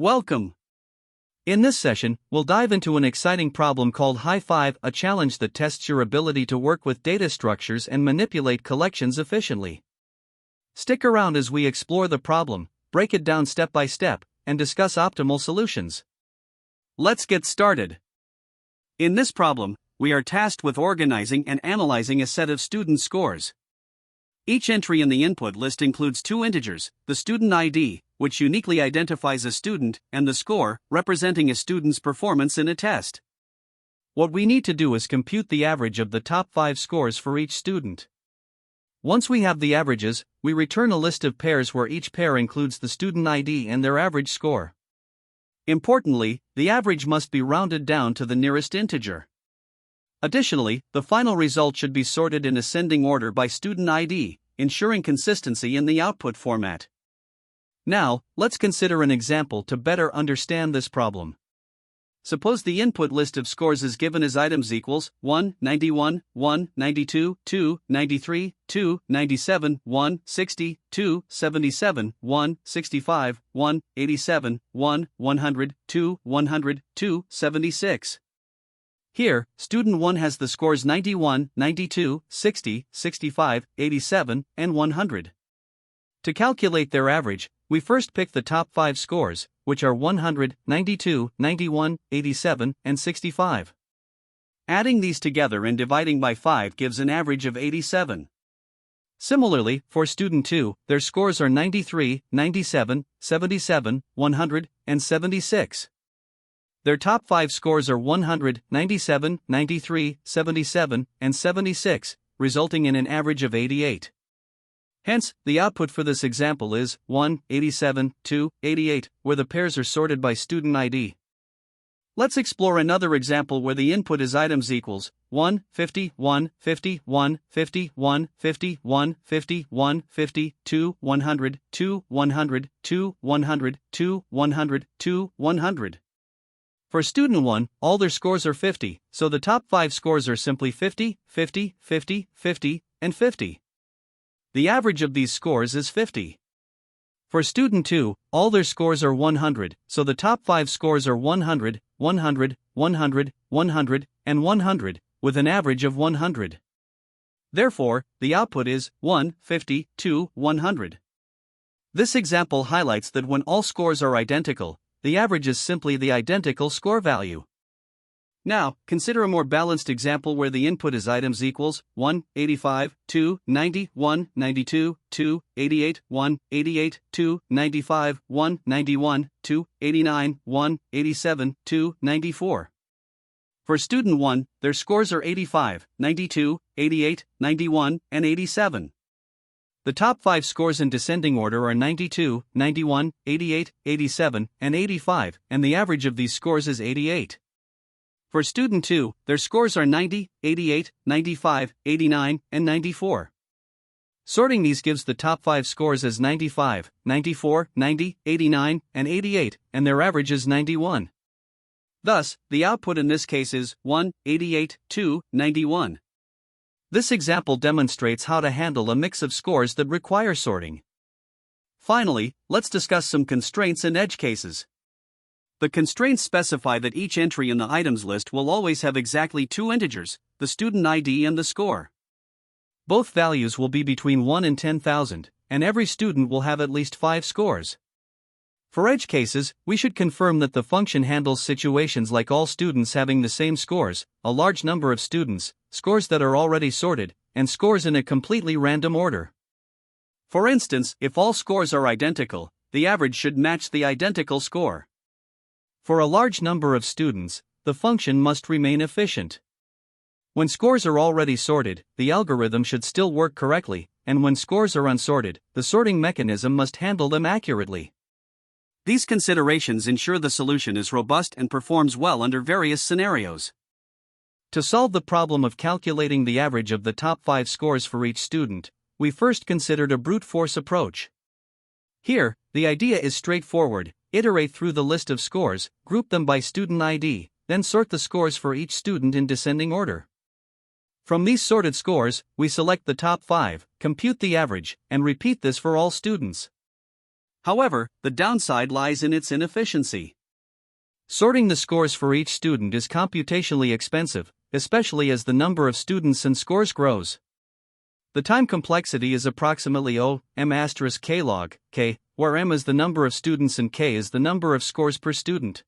Welcome! In this session, we'll dive into an exciting problem called High 5, a challenge that tests your ability to work with data structures and manipulate collections efficiently. Stick around as we explore the problem, break it down step by step, and discuss optimal solutions. Let's get started. In this problem, we are tasked with organizing and analyzing a set of student scores. Each entry in the input list includes two integers, the student ID, which uniquely identifies a student, and the score, representing a student's performance in a test. What we need to do is compute the average of the top 5 scores for each student. Once we have the averages, we return a list of pairs where each pair includes the student ID and their average score. Importantly, the average must be rounded down to the nearest integer. Additionally, the final result should be sorted in ascending order by student ID, ensuring consistency in the output format. Now, let's consider an example to better understand this problem. Suppose the input list of scores is given as items equals 1, 91, 1, 92, 2, 93, 2, 97, 1, 60, 2, 77, 1, 65, 1, 87, 1, 100, 2, 100, 2, 76. Here, student 1 has the scores 91, 92, 60, 65, 87, and 100. To calculate their average, we first pick the top 5 scores, which are 100, 92, 91, 87, and 65. Adding these together and dividing by 5 gives an average of 87. Similarly, for student 2, their scores are 93, 97, 77, 100, and 76. Their top 5 scores are 100, 97, 93, 77, and 76, resulting in an average of 88. Hence, the output for this example is 1, 87, 2, 88, where the pairs are sorted by student ID. Let's explore another example where the input is items equals 1, 50, 1, 50, 1, 50, 1, 50, 1, 50, 1, 50, 2, 100, 2, 100, 2, 100, 2, 100, 2, 100. For student 1, all their scores are 50, so the top 5 scores are simply 50, 50, 50, 50, and 50. The average of these scores is 50. For student 2, all their scores are 100, so the top 5 scores are 100, 100, 100, 100, and 100, with an average of 100. Therefore, the output is 1, 50, 2, 100. This example highlights that when all scores are identical, the average is simply the identical score value. Now, consider a more balanced example where the input is items equals 1, 85, 2, 90, 1, 92, 2, 88, 1, 88, 2, 95, 1, 91, 2, 89, 1, 87, 2, 94. For student 1, their scores are 85, 92, 88, 91, and 87. The top 5 scores in descending order are 92, 91, 88, 87, and 85, and the average of these scores is 88. For student 2, their scores are 90, 88, 95, 89, and 94. Sorting these gives the top 5 scores as 95, 94, 90, 89, and 88, and their average is 91. Thus, the output in this case is 1, 88, 2, 91. This example demonstrates how to handle a mix of scores that require sorting. Finally, let's discuss some constraints and edge cases. The constraints specify that each entry in the items list will always have exactly 2 integers, the student ID and the score. Both values will be between 1 and 10,000, and every student will have at least 5 scores. For edge cases, we should confirm that the function handles situations like all students having the same scores, a large number of students, scores that are already sorted, and scores in a completely random order. For instance, if all scores are identical, the average should match the identical score. For a large number of students, the function must remain efficient. When scores are already sorted, the algorithm should still work correctly, and when scores are unsorted, the sorting mechanism must handle them accurately. These considerations ensure the solution is robust and performs well under various scenarios. To solve the problem of calculating the average of the top 5 scores for each student, we first considered a brute force approach. Here, the idea is straightforward: iterate through the list of scores, group them by student ID, then sort the scores for each student in descending order. From these sorted scores, we select the top 5, compute the average, and repeat this for all students. However, the downside lies in its inefficiency. Sorting the scores for each student is computationally expensive, especially as the number of students and scores grows. The time complexity is approximately m*k log k, where m is the number of students and k is the number of scores per student.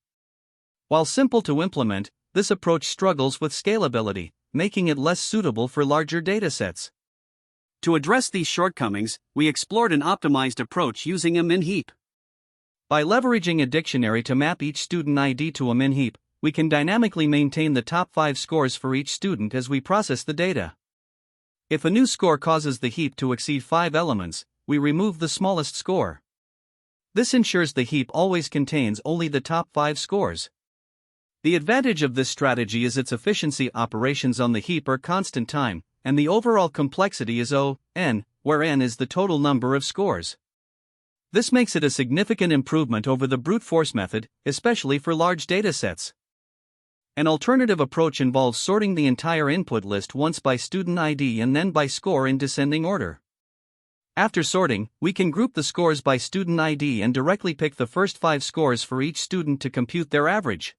While simple to implement, this approach struggles with scalability, making it less suitable for larger datasets. To address these shortcomings, we explored an optimized approach using a min-heap. By leveraging a dictionary to map each student ID to a min-heap, we can dynamically maintain the top 5 scores for each student as we process the data. If a new score causes the heap to exceed 5 elements, we remove the smallest score. This ensures the heap always contains only the top 5 scores. The advantage of this strategy is its efficiency. Operations on the heap are constant time, and the overall complexity is n, where n is the total number of scores. This makes it a significant improvement over the brute force method, especially for large datasets. An alternative approach involves sorting the entire input list once by student ID and then by score in descending order. After sorting, we can group the scores by student ID and directly pick the first 5 scores for each student to compute their average.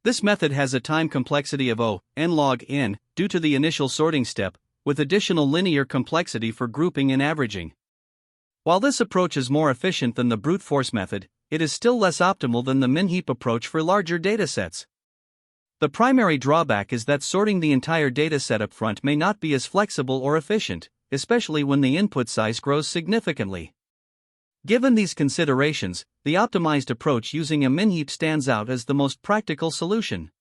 This method has a time complexity of n log n, due to the initial sorting step, with additional linear complexity for grouping and averaging. While this approach is more efficient than the brute force method, it is still less optimal than the min-heap approach for larger datasets. The primary drawback is that sorting the entire dataset up front may not be as flexible or efficient, especially when the input size grows significantly. Given these considerations, the optimized approach using a min-heap stands out as the most practical solution.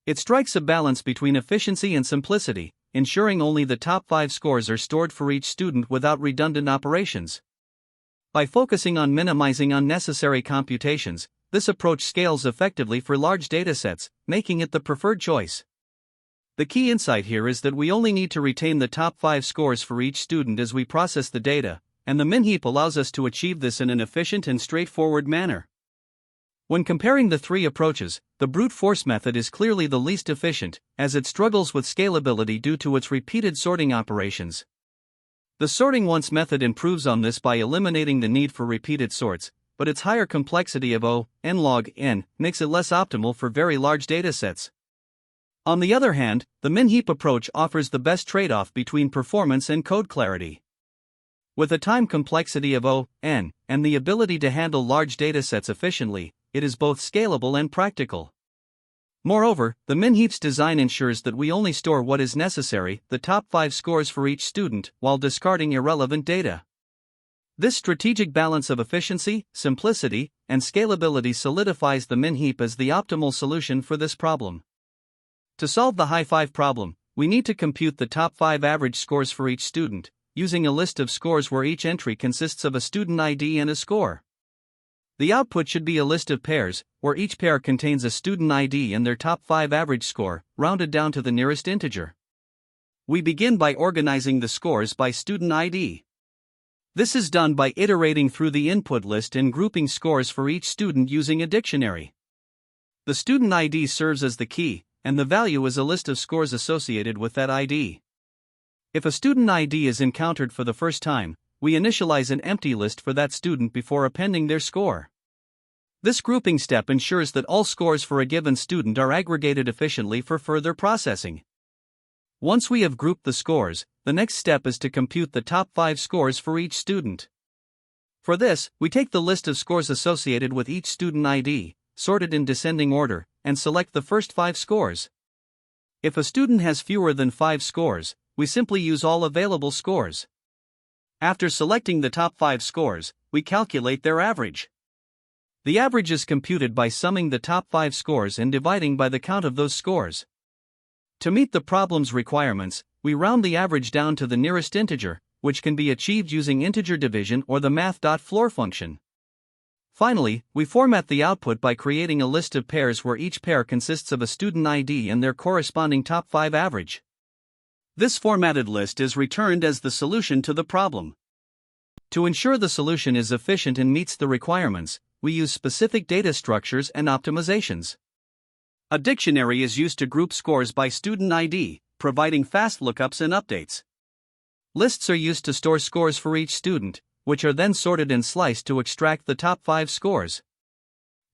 It strikes a balance between efficiency and simplicity, ensuring only the top 5 scores are stored for each student without redundant operations. By focusing on minimizing unnecessary computations, this approach scales effectively for large datasets, making it the preferred choice. The key insight here is that we only need to retain the top 5 scores for each student as we process the data, and the min-heap allows us to achieve this in an efficient and straightforward manner. When comparing the 3 approaches, the brute force method is clearly the least efficient, as it struggles with scalability due to its repeated sorting operations. The sorting once method improves on this by eliminating the need for repeated sorts, but its higher complexity of n log n makes it less optimal for very large datasets. On the other hand, the min-heap approach offers the best trade-off between performance and code clarity. With a time complexity of n, and the ability to handle large datasets efficiently, it is both scalable and practical. Moreover, the min-heap's design ensures that we only store what is necessary, the top 5 scores for each student, while discarding irrelevant data. This strategic balance of efficiency, simplicity, and scalability solidifies the min-heap as the optimal solution for this problem. To solve the high 5 problem, we need to compute the top 5 average scores for each student, using a list of scores where each entry consists of a student ID and a score. The output should be a list of pairs, where each pair contains a student ID and their top 5 average score, rounded down to the nearest integer. We begin by organizing the scores by student ID. This is done by iterating through the input list and grouping scores for each student using a dictionary. The student ID serves as the key, and the value is a list of scores associated with that ID. If a student ID is encountered for the first time, we initialize an empty list for that student before appending their score. This grouping step ensures that all scores for a given student are aggregated efficiently for further processing. Once we have grouped the scores, the next step is to compute the top 5 scores for each student. For this, we take the list of scores associated with each student ID, sorted in descending order, and select the first 5 scores. If a student has fewer than 5 scores, we simply use all available scores. After selecting the top 5 scores, we calculate their average. The average is computed by summing the top 5 scores and dividing by the count of those scores. To meet the problem's requirements, we round the average down to the nearest integer, which can be achieved using integer division or the math.floor function. Finally, we format the output by creating a list of pairs where each pair consists of a student ID and their corresponding top 5 average. This formatted list is returned as the solution to the problem. To ensure the solution is efficient and meets the requirements, we use specific data structures and optimizations. A dictionary is used to group scores by student ID, providing fast lookups and updates. Lists are used to store scores for each student, which are then sorted and sliced to extract the top 5 scores.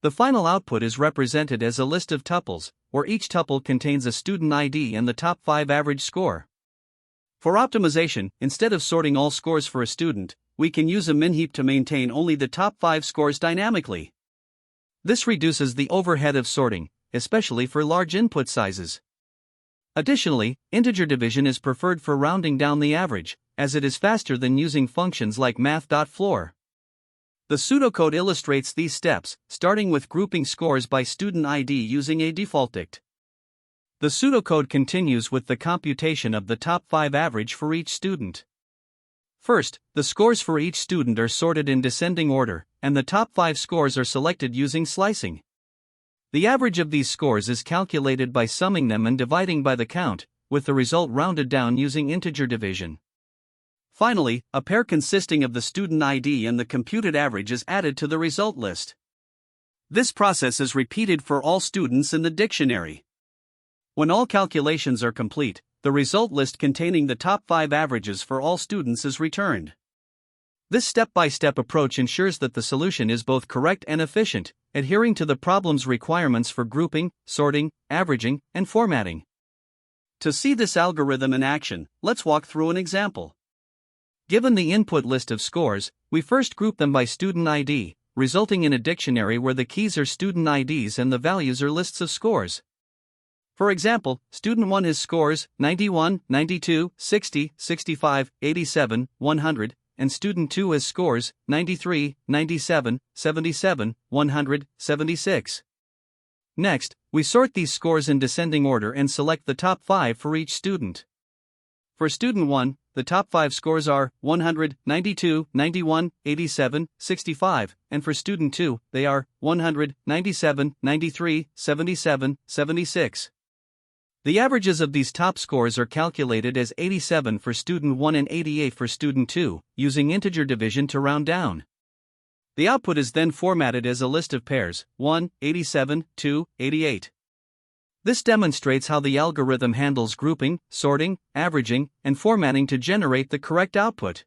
The final output is represented as a list of tuples, where each tuple contains a student ID and the top 5 average score. For optimization, instead of sorting all scores for a student, we can use a min-heap to maintain only the top 5 scores dynamically. This reduces the overhead of sorting, especially for large input sizes. Additionally, integer division is preferred for rounding down the average, as it is faster than using functions like math.floor. The pseudocode illustrates these steps, starting with grouping scores by student ID using a default dict. The pseudocode continues with the computation of the top 5 average for each student. First, the scores for each student are sorted in descending order, and the top 5 scores are selected using slicing. The average of these scores is calculated by summing them and dividing by the count, with the result rounded down using integer division. Finally, a pair consisting of the student ID and the computed average is added to the result list. This process is repeated for all students in the dictionary. When all calculations are complete, the result list containing the top 5 averages for all students is returned. This step-by-step approach ensures that the solution is both correct and efficient, adhering to the problem's requirements for grouping, sorting, averaging, and formatting. To see this algorithm in action, let's walk through an example. Given the input list of scores, we first group them by student ID, resulting in a dictionary where the keys are student IDs and the values are lists of scores. For example, student 1 has scores 91, 92, 60, 65, 87, 100, and student 2 has scores 93, 97, 77, 100, 76. Next, we sort these scores in descending order and select the top 5 for each student. For student 1, the top 5 scores are 100, 92, 91, 87, 65, and for student 2, they are 100, 97, 93, 77, 76. The averages of these top scores are calculated as 87 for student 1 and 88 for student 2, using integer division to round down. The output is then formatted as a list of pairs, 1, 87, 2, 88. This demonstrates how the algorithm handles grouping, sorting, averaging, and formatting to generate the correct output.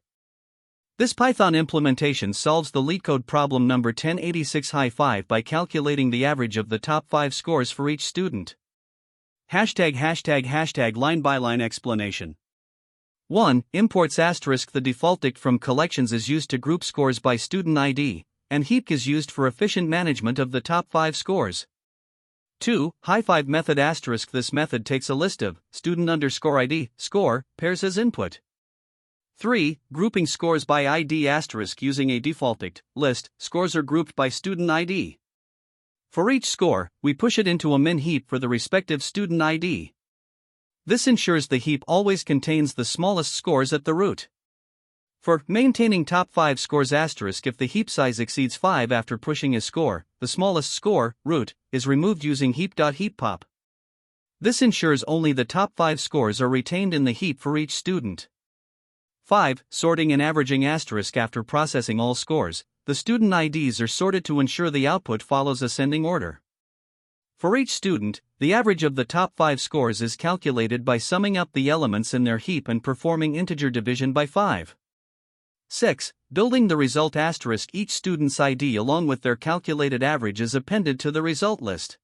This Python implementation solves the LeetCode problem number 1086-5 by calculating the average of the top 5 scores for each student. ###line-by-line explanation. 1. Imports * the default dict from collections is used to group scores by student ID, and Heap is used for efficient management of the top 5 scores. 2. High5 method * this method takes a list of student_ID score pairs as input. 3. Grouping scores by ID * using a default dict list scores are grouped by student ID. For each score, we push it into a min heap for the respective student ID. This ensures the heap always contains the smallest scores at the root. For maintaining top 5 scores * if the heap size exceeds 5 after pushing a score, the smallest score, root, is removed using heap.heapPop. This ensures only the top 5 scores are retained in the heap for each student. 5. Sorting and averaging * after processing all scores, the student IDs are sorted to ensure the output follows ascending order. For each student, the average of the top 5 scores is calculated by summing up the elements in their heap and performing integer division by 5. 6. Building the result * each student's ID along with their calculated average is appended to the result list.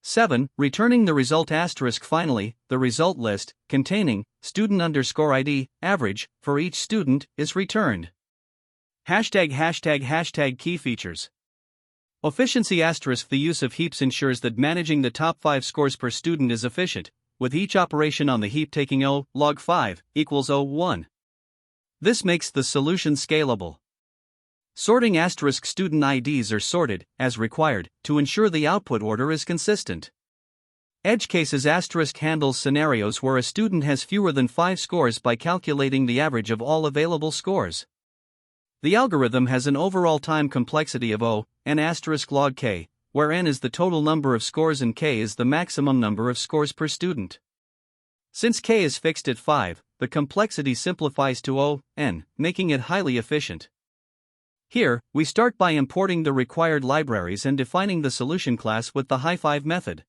7. Returning the result * finally, the result list, containing student_ID, average, for each student, is returned. ### key features. Efficiency * the use of heaps ensures that managing the top 5 scores per student is efficient, with each operation on the heap taking O log 5 equals O1. This makes the solution scalable. Sorting * student IDs are sorted, as required, to ensure the output order is consistent. Edge cases * handles scenarios where a student has fewer than 5 scores by calculating the average of all available scores. The algorithm has an overall time complexity of O, n * log k, where n is the total number of scores and k is the maximum number of scores per student. Since k is fixed at 5, the complexity simplifies to O, n, making it highly efficient. Here, we start by importing the required libraries and defining the solution class with the high5 method.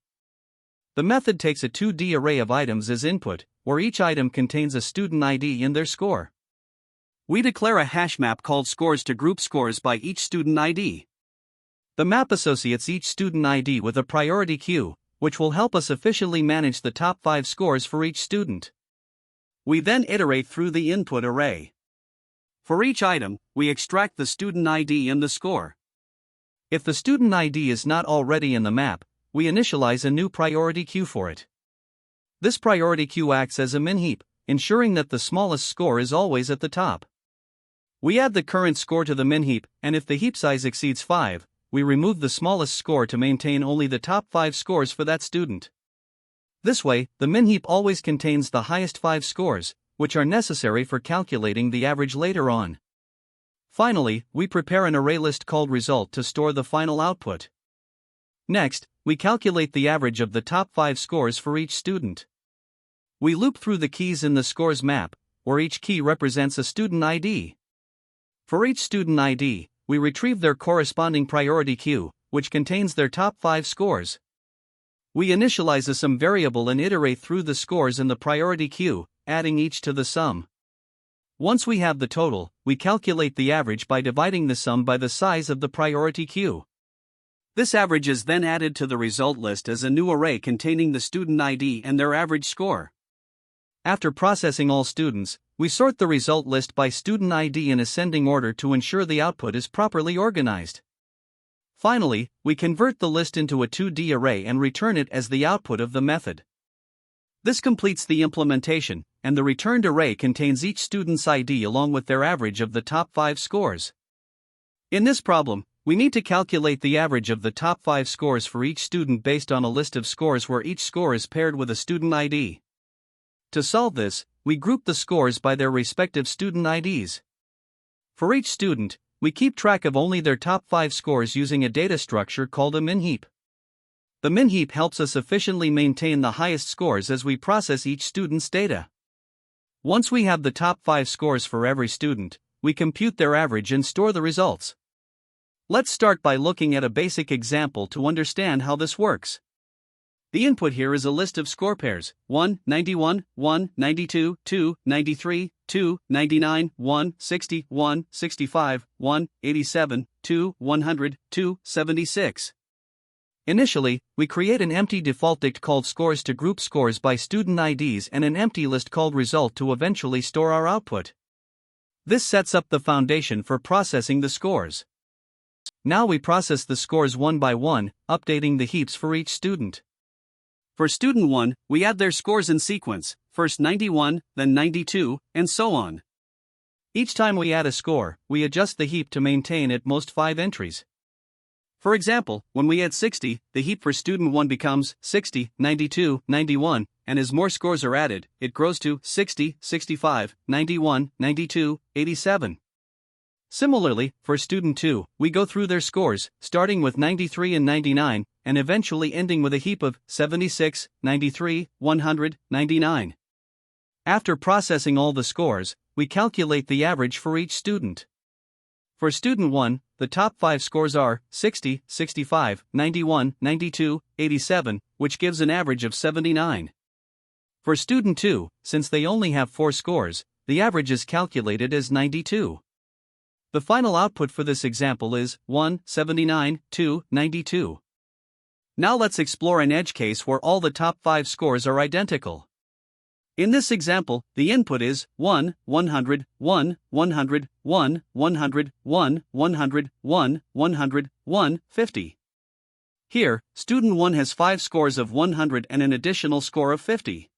The method takes a 2D array of items as input, where each item contains a student ID and their score. We declare a hash map called scores to group scores by each student ID. The map associates each student ID with a priority queue, which will help us efficiently manage the top 5 scores for each student. We then iterate through the input array. For each item, we extract the student ID and the score. If the student ID is not already in the map, we initialize a new priority queue for it. This priority queue acts as a min heap, ensuring that the smallest score is always at the top. We add the current score to the min heap, and if the heap size exceeds 5, we remove the smallest score to maintain only the top 5 scores for that student. This way, the min heap always contains the highest 5 scores, which are necessary for calculating the average later on. Finally, we prepare an array list called result to store the final output. Next, we calculate the average of the top 5 scores for each student. We loop through the keys in the scores map, where each key represents a student ID. For each student ID, we retrieve their corresponding priority queue, which contains their top 5 scores. We initialize a sum variable and iterate through the scores in the priority queue, adding each to the sum. Once we have the total, we calculate the average by dividing the sum by the size of the priority queue. This average is then added to the result list as a new array containing the student ID and their average score. After processing all students, we sort the result list by student ID in ascending order to ensure the output is properly organized. Finally, we convert the list into a 2D array and return it as the output of the method. This completes the implementation, and the returned array contains each student's ID along with their average of the top 5 scores. In this problem, we need to calculate the average of the top 5 scores for each student based on a list of scores where each score is paired with a student ID. To solve this, we group the scores by their respective student IDs. For each student, we keep track of only their top 5 scores using a data structure called a min heap. The min heap helps us efficiently maintain the highest scores as we process each student's data. Once we have the top 5 scores for every student, we compute their average and store the results. Let's start by looking at a basic example to understand how this works. The input here is a list of score pairs: 1, 91, 1, 92, 2, 93, 2, 99, 1, 60, 1, 65, 1, 87, 2, 100, 2, 76. Initially, we create an empty default dict called scores to group scores by student IDs and an empty list called result to eventually store our output. This sets up the foundation for processing the scores. Now we process the scores one by one, updating the heaps for each student. For student 1, we add their scores in sequence, first 91, then 92, and so on. Each time we add a score, we adjust the heap to maintain at most 5 entries. For example, when we add 60, the heap for student 1 becomes 60, 92, 91, and as more scores are added, it grows to 60, 65, 91, 92, 87. Similarly, for student 2, we go through their scores, starting with 93 and 99, and eventually ending with a heap of 76, 93, 100, 99. After processing all the scores, we calculate the average for each student. For student 1, the top 5 scores are 60, 65, 91, 92, 87, which gives an average of 79. For student 2, since they only have 4 scores, the average is calculated as 92. The final output for this example is 1, 79, 2, 92. Now let's explore an edge case where all the top 5 scores are identical. In this example, the input is 1, 100, 1, 100, 1, 100, 1, 100, 1, 100, 1, 50. Here, student 1 has 5 scores of 100 and an additional score of 50.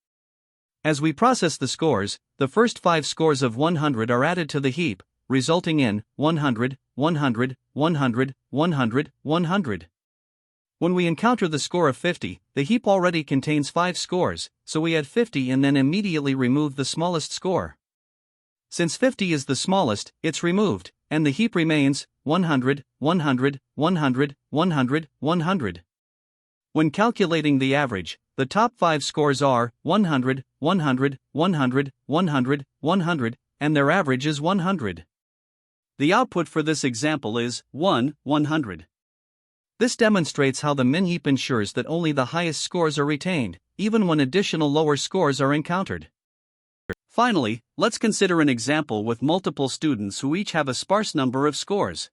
As we process the scores, the first 5 scores of 100 are added to the heap, resulting in 100, 100, 100, 100, 100. When we encounter the score of 50, the heap already contains 5 scores, so we add 50 and then immediately remove the smallest score. Since 50 is the smallest, it's removed, and the heap remains 100, 100, 100, 100, 100. When calculating the average, the top 5 scores are 100, 100, 100, 100, 100, and their average is 100. The output for this example is 1, 100. This demonstrates how the min heap ensures that only the highest scores are retained, even when additional lower scores are encountered. Finally, let's consider an example with multiple students who each have a sparse number of scores.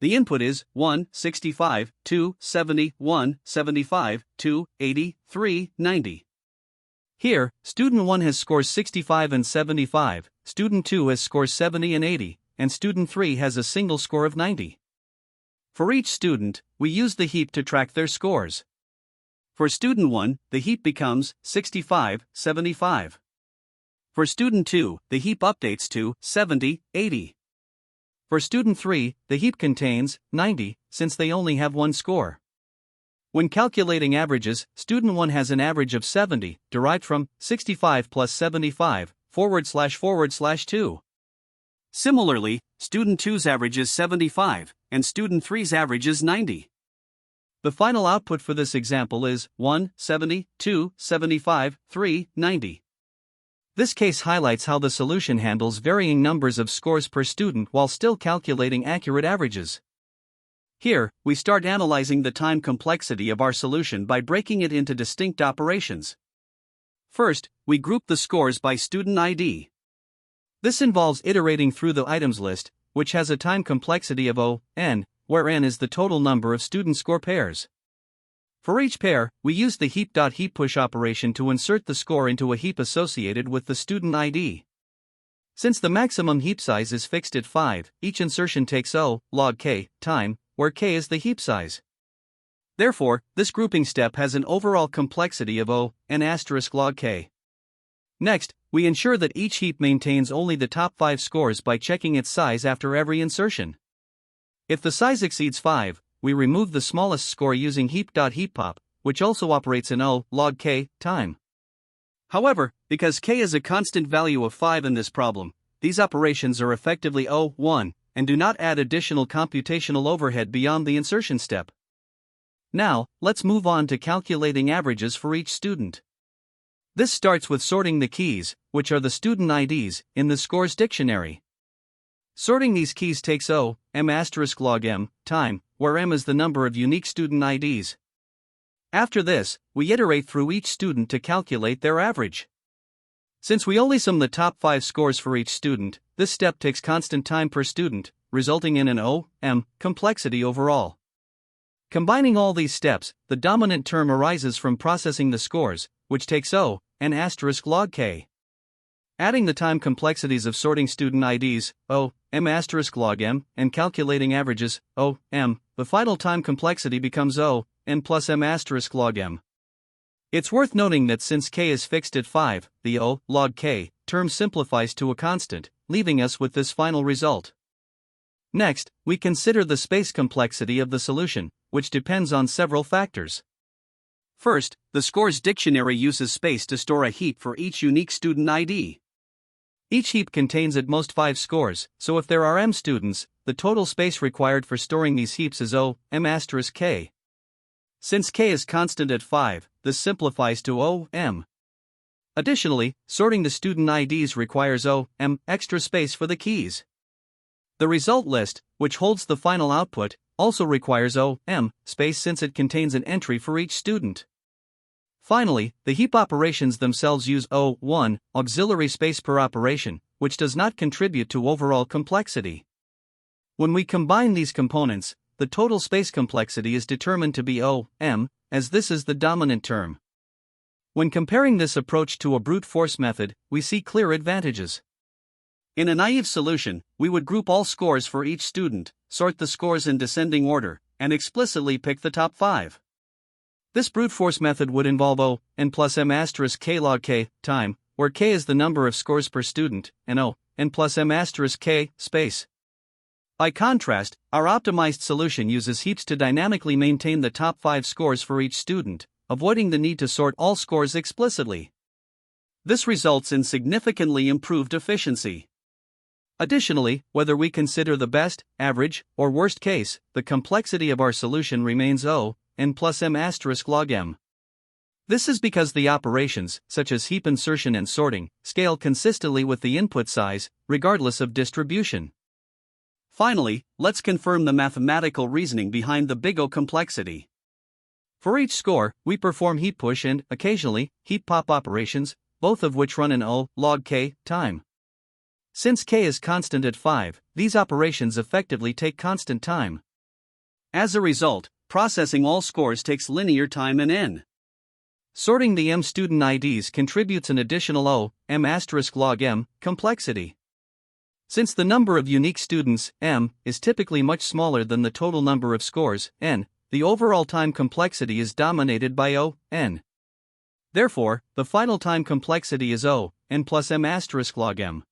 The input is 1, 65, 2, 70, 1, 75, 2, 80, 3, 90. Here, student 1 has scores 65 and 75, student 2 has scores 70 and 80, and student 3 has a single score of 90. For each student, we use the heap to track their scores. For student 1, the heap becomes 65, 75. For student 2, the heap updates to 70, 80. For student 3, the heap contains 90, since they only have one score. When calculating averages, student 1 has an average of 70, derived from 65 plus 75, // 2. Similarly, student 2's average is 75, and student 3's average is 90. The final output for this example is 1, 70, 2, 75, 3, 90. This case highlights how the solution handles varying numbers of scores per student while still calculating accurate averages. Here, we start analyzing the time complexity of our solution by breaking it into distinct operations. First, we group the scores by student ID. This involves iterating through the items list, which has a time complexity of O(n), where n is the total number of student score pairs. For each pair, we use the heap.heapPush operation to insert the score into a heap associated with the student ID. Since the maximum heap size is fixed at 5, each insertion takes O log k time, where k is the heap size. Therefore, this grouping step has an overall complexity of O(n * log k. Next, we ensure that each heap maintains only the top 5 scores by checking its size after every insertion. If the size exceeds 5, we remove the smallest score using heap.heapPop, which also operates in O log k time. However, because k is a constant value of 5 in this problem, these operations are effectively O(1) and do not add additional computational overhead beyond the insertion step. Now, let's move on to calculating averages for each student. This starts with sorting the keys, which are the student IDs, in the scores dictionary. Sorting these keys takes O(m * log m) time, where m is the number of unique student IDs. After this, we iterate through each student to calculate their average. Since we only sum the top 5 scores for each student, this step takes constant time per student, resulting in an O(m) complexity overall. Combining all these steps, the dominant term arises from processing the scores, which takes O(n * log k. Adding the time complexities of sorting student IDs, O(m * log m), and calculating averages, O(m), the final time complexity becomes O(n plus m * log m). It's worth noting that since k is fixed at 5, the O log k term simplifies to a constant, leaving us with this final result. Next, we consider the space complexity of the solution, which depends on several factors. First, the scores dictionary uses space to store a heap for each unique student ID. Each heap contains at most 5 scores, so if there are m students, the total space required for storing these heaps is O(m * k). Since k is constant at 5, this simplifies to O(m). Additionally, sorting the student IDs requires O(m) extra space for the keys. The result list, which holds the final output, also requires O(m) space since it contains an entry for each student. Finally, the heap operations themselves use O(1) auxiliary space per operation, which does not contribute to overall complexity. When we combine these components, the total space complexity is determined to be O(m), as this is the dominant term. When comparing this approach to a brute force method, we see clear advantages. In a naive solution, we would group all scores for each student, sort the scores in descending order, and explicitly pick the top 5. This brute force method would involve O(n plus m * k log k time, where k is the number of scores per student, and O(n plus m * k space. By contrast, our optimized solution uses heaps to dynamically maintain the top 5 scores for each student, avoiding the need to sort all scores explicitly. This results in significantly improved efficiency. Additionally, whether we consider the best, average, or worst case, the complexity of our solution remains O(n plus m * log m). This is because the operations, such as heap insertion and sorting, scale consistently with the input size, regardless of distribution. Finally, let's confirm the mathematical reasoning behind the big O complexity. For each score, we perform heap push and, occasionally, heap pop operations, both of which run in O log k time. Since k is constant at 5, these operations effectively take constant time. As a result, processing all scores takes linear time and n. Sorting the m student IDs contributes an additional O, m asterisk log m, complexity. Since the number of unique students, m, is typically much smaller than the total number of scores, n, the overall time complexity is dominated by O, n. Therefore, the final time complexity is O, n plus m asterisk log m.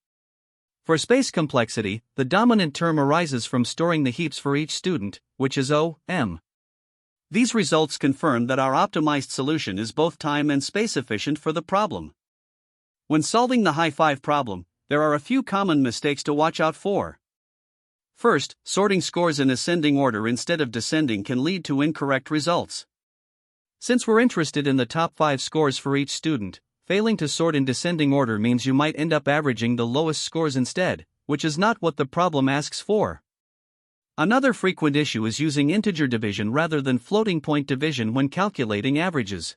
For space complexity, the dominant term arises from storing the heaps for each student, which is O, m. These results confirm that our optimized solution is both time and space efficient for the problem. When solving the high 5 problem, there are a few common mistakes to watch out for. First, sorting scores in ascending order instead of descending can lead to incorrect results. Since we're interested in the top 5 scores for each student, failing to sort in descending order means you might end up averaging the lowest scores instead, which is not what the problem asks for. Another frequent issue is using integer division rather than floating point division when calculating averages.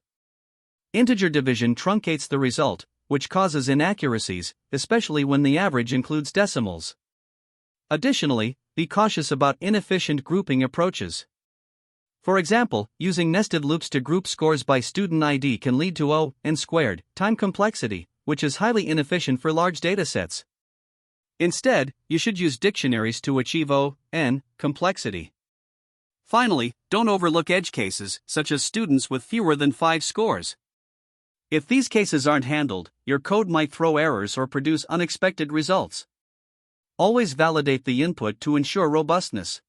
Integer division truncates the result, which causes inaccuracies, especially when the average includes decimals. Additionally, be cautious about inefficient grouping approaches. For example, using nested loops to group scores by student ID can lead to O, n squared, time complexity, which is highly inefficient for large datasets. Instead, you should use dictionaries to achieve O, n, complexity. Finally, don't overlook edge cases, such as students with fewer than 5 scores. If these cases aren't handled, your code might throw errors or produce unexpected results. Always validate the input to ensure robustness.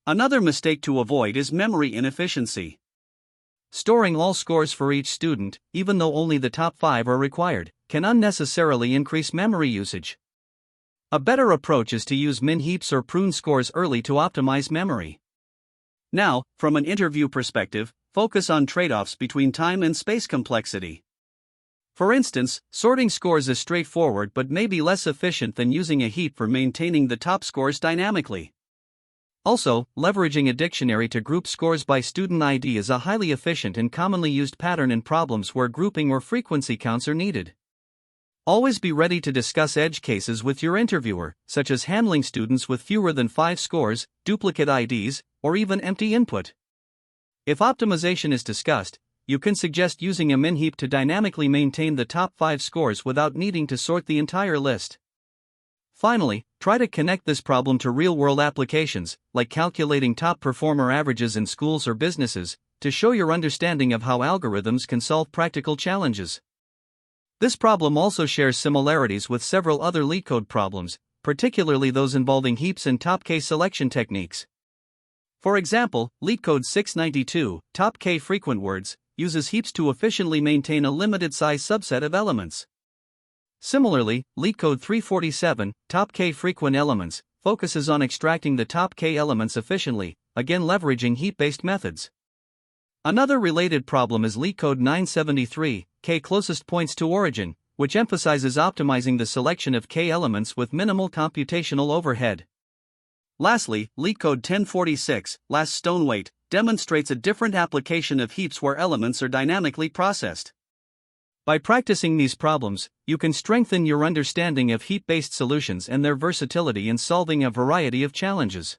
Another mistake to avoid is memory inefficiency. Storing all scores for each student, even though only the top 5 are required, can unnecessarily increase memory usage. A better approach is to use min heaps or prune scores early to optimize memory. Now, from an interview perspective, focus on trade-offs between time and space complexity. For instance, sorting scores is straightforward but may be less efficient than using a heap for maintaining the top scores dynamically. Also, leveraging a dictionary to group scores by student ID is a highly efficient and commonly used pattern in problems where grouping or frequency counts are needed. Always be ready to discuss edge cases with your interviewer, such as handling students with fewer than 5 scores, duplicate IDs, or even empty input. If optimization is discussed, you can suggest using a min heap to dynamically maintain the top 5 scores without needing to sort the entire list. Finally, try to connect this problem to real-world applications, like calculating top performer averages in schools or businesses, to show your understanding of how algorithms can solve practical challenges. This problem also shares similarities with several other LeetCode problems, particularly those involving heaps and top K selection techniques. For example, LeetCode 692, top K frequent words, uses heaps to efficiently maintain a limited size subset of elements. Similarly, LeetCode 347, top K frequent elements, focuses on extracting the top K elements efficiently, again leveraging heap-based methods. Another related problem is LeetCode 973, K closest points to origin, which emphasizes optimizing the selection of K elements with minimal computational overhead. Lastly, LeetCode 1046, last stone weight, demonstrates a different application of heaps where elements are dynamically processed. By practicing these problems, you can strengthen your understanding of heap-based solutions and their versatility in solving a variety of challenges.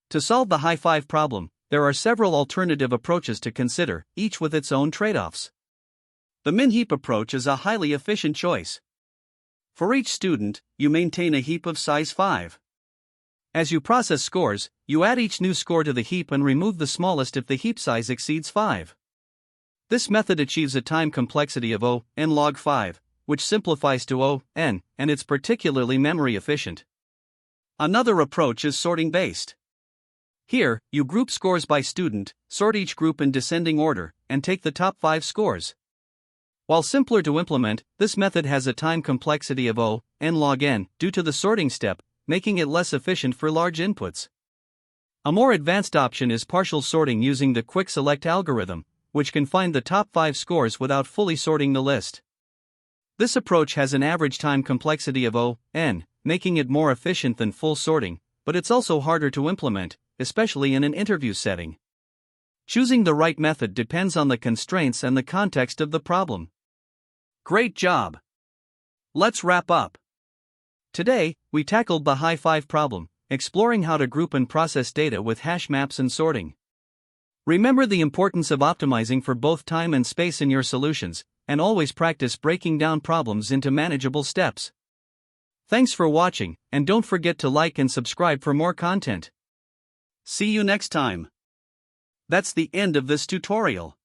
To solve the high 5 problem, there are several alternative approaches to consider, each with its own trade-offs. The min-heap approach is a highly efficient choice. For each student, you maintain a heap of size 5. As you process scores, you add each new score to the heap and remove the smallest if the heap size exceeds 5. This method achieves a time complexity of O, n log 5, which simplifies to O, n, and it's particularly memory efficient. Another approach is sorting-based. Here, you group scores by student, sort each group in descending order, and take the top 5 scores. While simpler to implement, this method has a time complexity of O, n log n, due to the sorting step, making it less efficient for large inputs. A more advanced option is partial sorting using the quick select algorithm, which can find the top 5 scores without fully sorting the list. This approach has an average time complexity of O, n, making it more efficient than full sorting, but it's also harder to implement, especially in an interview setting. Choosing the right method depends on the constraints and the context of the problem. Great job! Let's wrap up. Today, we tackled the high 5 problem, exploring how to group and process data with hash maps and sorting. Remember the importance of optimizing for both time and space in your solutions, and always practice breaking down problems into manageable steps. Thanks for watching, and don't forget to like and subscribe for more content. See you next time. That's the end of this tutorial.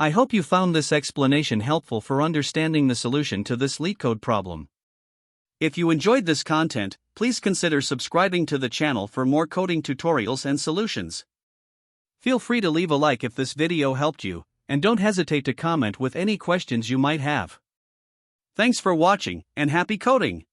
I hope you found this explanation helpful for understanding the solution to this LeetCode problem. If you enjoyed this content, please consider subscribing to the channel for more coding tutorials and solutions. Feel free to leave a like if this video helped you, and don't hesitate to comment with any questions you might have. Thanks for watching, and happy coding!